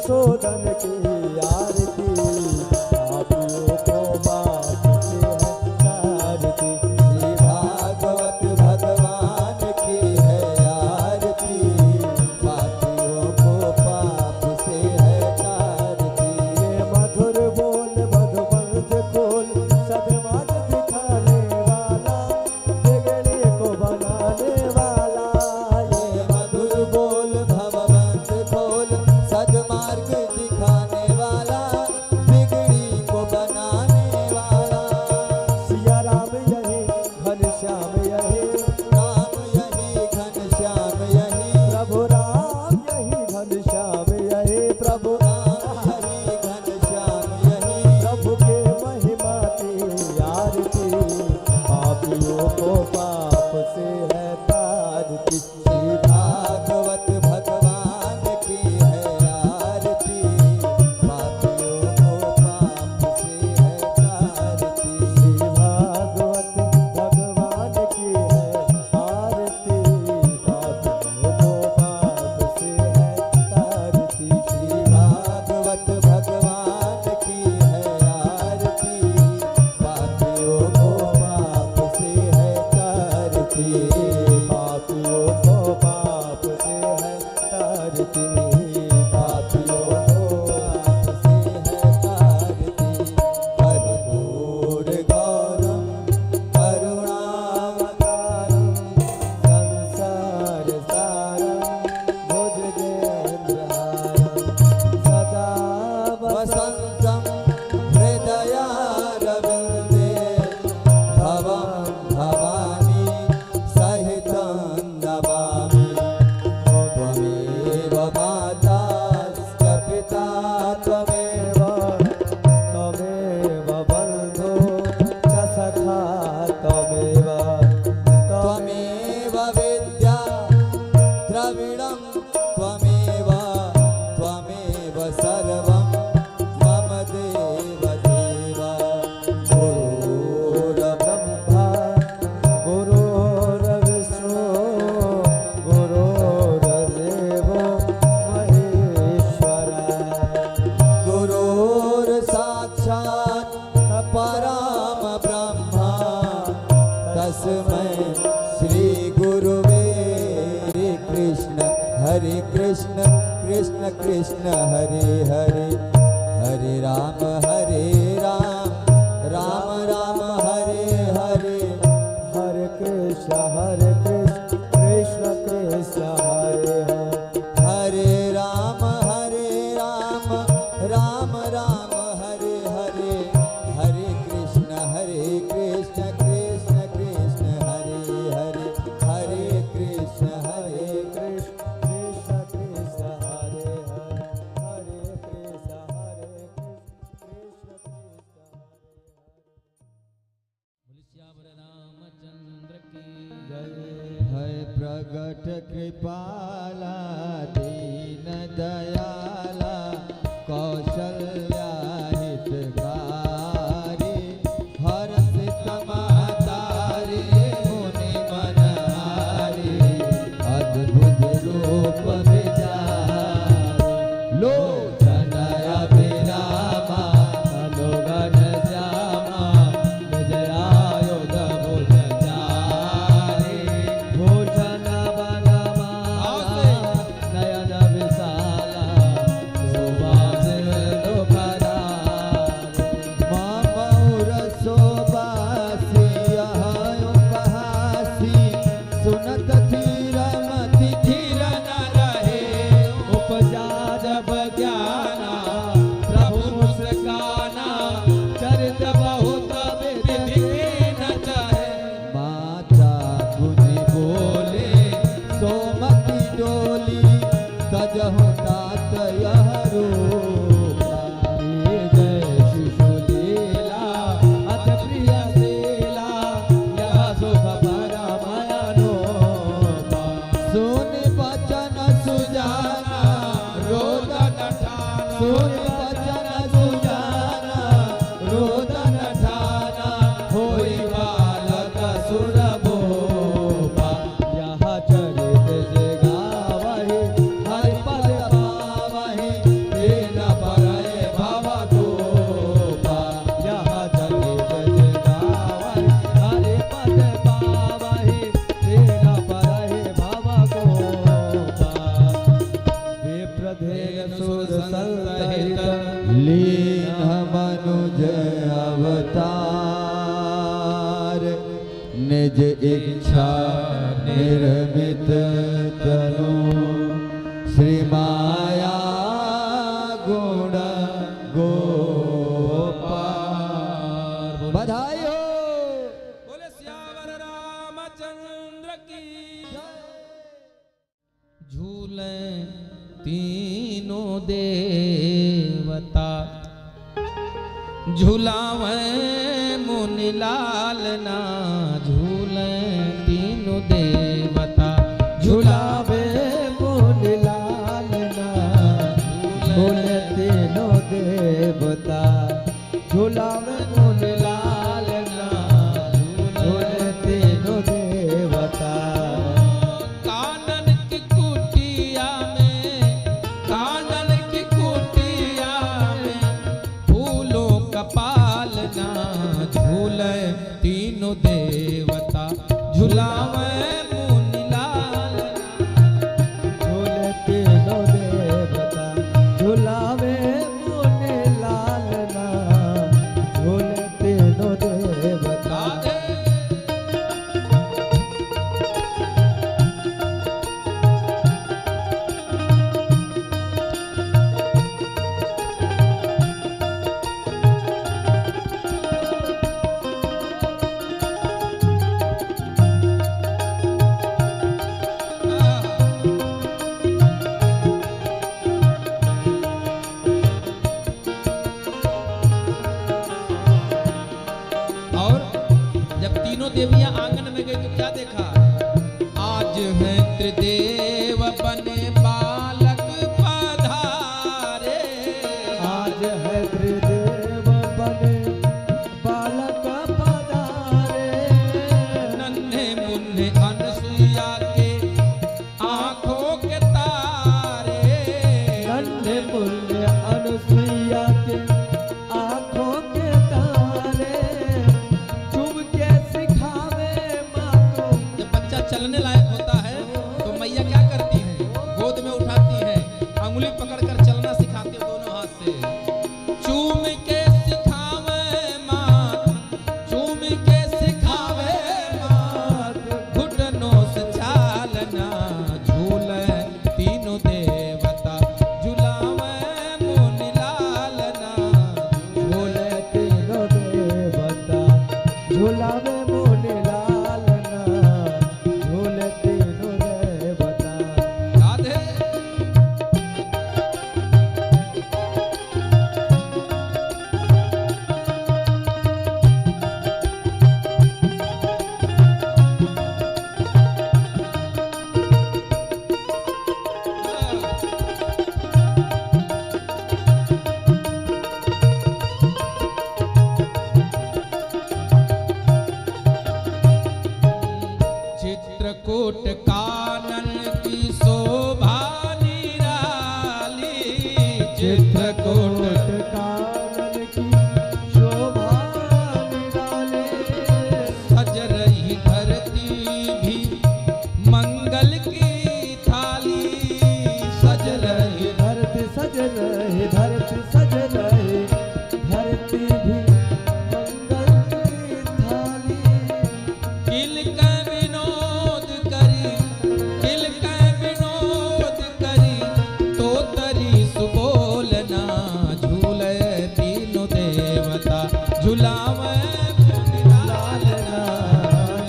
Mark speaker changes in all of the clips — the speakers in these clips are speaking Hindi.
Speaker 1: मधुसूदन की आरती, पापियों को बाप से है तारती।
Speaker 2: श्री भागवत भगवान की है आरती, पापियों को पाप से है तारती।
Speaker 1: ये मधुर बोल मधुबंध खोल, सदमार्ग दिखाने वाला, बिगड़े को बनाने वाला।
Speaker 2: ये मधुर बोल भवबंध खोल, सद्मार्ग दिखाने वाला, बिगड़ी को बनाने वाला।
Speaker 1: सिया राम यही घनश्याम यही,
Speaker 2: राम यही घनश्याम यही,
Speaker 1: प्रभु राम यही घनश्याम यही, प्रभु
Speaker 2: राम यही घनश्याम यही।
Speaker 1: प्रभु के महिमा की आरती, पापियों को पाप से है तारती।
Speaker 2: श्री भागवत भगवान की है आरती, पापियों को पाप से है तारती।
Speaker 1: श्री भागवत भगवान की है आरती, पापियों को पाप से है तारती।
Speaker 2: श्री भागवत भगवान की है आरती, पापियों को पाप से है तारती।
Speaker 1: पापियों को पाप से है तारती,
Speaker 2: पापियों को पाप से है तारती। कर्पूर गौरम करुणावतारम,
Speaker 1: संसार सारम भुजगेन्द्रहारम, सदा
Speaker 2: वसन्तं हृदयारविन्दे, भवं भवानी सहितं नमामि। त्वमेव माताश्च पिता त्वमेव,
Speaker 1: त्वमेव बन्धो च सखा त्वमेव,
Speaker 2: त्वमेव विद्या द्रविणं त्वमेव, त्वमेव सर्वं मम देव देव।
Speaker 1: गुरुर्ब्रह्मा गुरुर्विष्णु गुरुर्देवो महेश्वरः,
Speaker 2: गुरुर्साक्षात् परम ब्रह्मा, तस्मै श्री गुरुवे कृष्ण हरे कृष्ण कृष्ण कृष्ण हरे हरे, हरे राम राम राम हरे हरे।
Speaker 1: हरे कृष्ण कृष्ण कृष्ण हरे हरे,
Speaker 2: हरे राम राम राम हरे हरे, हरे कृष्ण कृष्ण कृष्ण हरे हरे, हरे कृष्ण
Speaker 1: कृष्ण कृष्ण कृष्ण हरे हरे, हरे कृष्ण कृष्ण कृष्ण
Speaker 3: श्यावर रामचंद्र की
Speaker 1: जय।
Speaker 2: है प्रगट कृपाला दीन दयाला, कौशल्या हितकारी, हर्षित महतारी मुनि मनहारी, अद्भुत रूप विचारी, लोचन अभिरामा अनुगण श्यामा, विजयायुध भुज चारी,
Speaker 1: भूषण बनमाला नयन विशाला, सुवासिन दुखदारी,
Speaker 2: मौर शोभासी उपहासी, सुनत धीर मति धीर न रहे,
Speaker 1: उपजा जब ज्ञाना प्रभु मुस्काना, चरित बहुत विधि न चाहे।
Speaker 2: माता बुझि बोले सोमति डोली, तजहु तात यह रूपा।
Speaker 1: जय शिशु लीला अति प्रिय लीला, यह सुख परमयानोपा।
Speaker 2: सुन बचन सुजाना रोदन ठाना,
Speaker 1: सुन बचन सुजाना रोदन ठाना, होई बालक सुर भोपा। यह चरित जगावहि हरि पद पावहि,
Speaker 2: निज इच्छा निर्मित तनु श्री माया गुण गोपाल। बधाई हो।
Speaker 3: बोले श्यावर रामचंद्र की झूले तीनों देवता झूलावे मुनि लाल ना झूले तीनों देवता
Speaker 1: झुलावे मुनि लाल ना झूले तीनों देवता झुलावे मुनि लाल ना झूले तीनों देवता।
Speaker 3: कानन की कुटिया में कानन की कुटिया में फूलों का पालना झूले तीनों देवता झुलावे मुनि लाल
Speaker 1: झूले तीनों देवता झुलावे मुनि लाल ना झूले तीनों देवता।
Speaker 3: राधे और जब तीनों देवियां आंगन में गई तो क्या देखा? आज है त्रिदेव बने बालक पधारे
Speaker 1: आज है त्रिदेव बने बालक पधारे
Speaker 3: नन्हे मुन्ने अनसुईया के आंखों के तारे
Speaker 1: नन्हे मुन्ने अनुसुईया के आँखों के तारे चुम के सिखावे मातो।
Speaker 3: जब बच्चा चलने लायक होता है तो मैया क्या करती है? गोद में उठाती है, अंगुली पकड़कर चलना सिखाती है दोनों हाथ से। चूम के सिखावे मात चूम के सिखावे मात घुटनों से चालना झूले तीनों देवता झुलावे मुनि लालना
Speaker 1: झूले तीनों देवता झुलावे मुनि लाल ना झूले तीनों देवता।
Speaker 3: राधे चित्रकूट कानन की शोभा निराली चित्रकूट
Speaker 1: कानन की शोभा निराले
Speaker 3: सज रही धरती भी मंगल की थाली सज रही
Speaker 1: धरती सज रही धरती सज रही धरती भी मंगल की थाली।
Speaker 3: किल का विनोद करी किल का विनोद करी तो तरी सुबोलना झूले तीनों देवता झुलावे मुनि लालना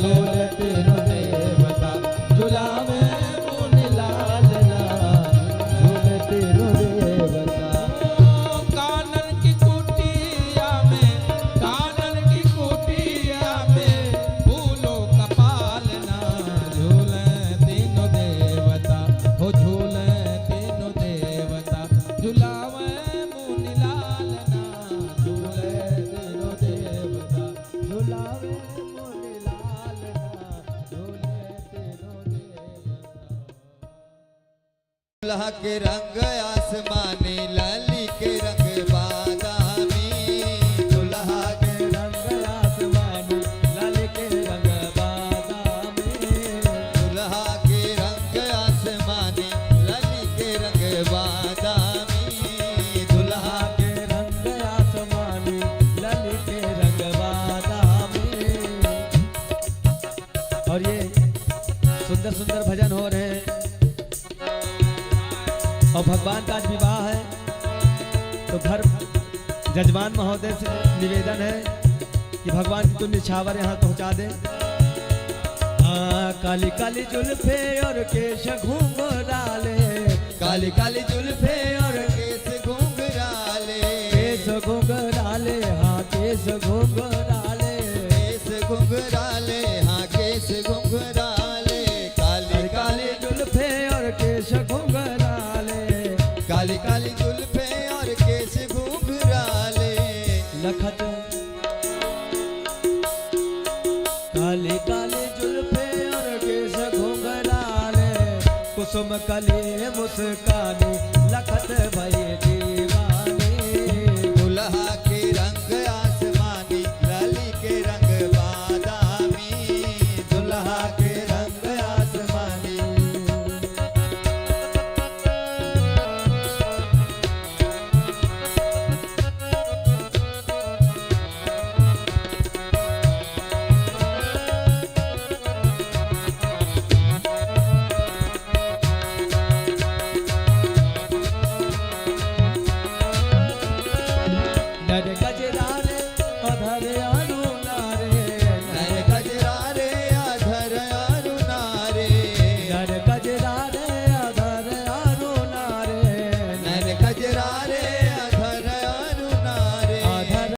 Speaker 3: झूले तीनों देवता झुलावे मुनि लालना
Speaker 1: झूले तीनों देवता
Speaker 3: कानन की कुटिया में फूलों का पालना झूले तीनों देवता हो झूले तीनों देवता झुलावे मुनि लालना झूले तीनों देवता
Speaker 1: झुलावे मुनि लाल ना झूले तीनों देवता।
Speaker 2: दुल्हा के रंग आसमानी लाली के रंग बादामी दुल्हा के
Speaker 1: रंग आसमानी लाल के रंग बादामी
Speaker 2: दुल्हा के रंग आसमानी लाली के रंग बादामी दुल्हा
Speaker 1: के रंग आसमानी लाल के रंग बादामी। और भगवान का आज विवाह है, तो घर जजमान महोदय से निवेदन है कि भगवान की तुम निछावर यहाँ पहुँचा दे। हाँ, काली काली जुल्फे और केश घुंघराले,
Speaker 2: काली काली जुल्फे और केस घुंघराले,
Speaker 1: केस घुंघराले, हाँ केस घुंघराले,
Speaker 2: केस घुंघराले, हाँ केस घुंघराले, काली
Speaker 1: काली जुल्फे और केश घुंघराले,
Speaker 2: काली काली जुल्फे और केस घुंघराले,
Speaker 1: लखत काली काली जुल्फे और केश घुंघराले, कुसुम कली मुस्कानी, लखत भई दीवानी,
Speaker 2: दुल्हा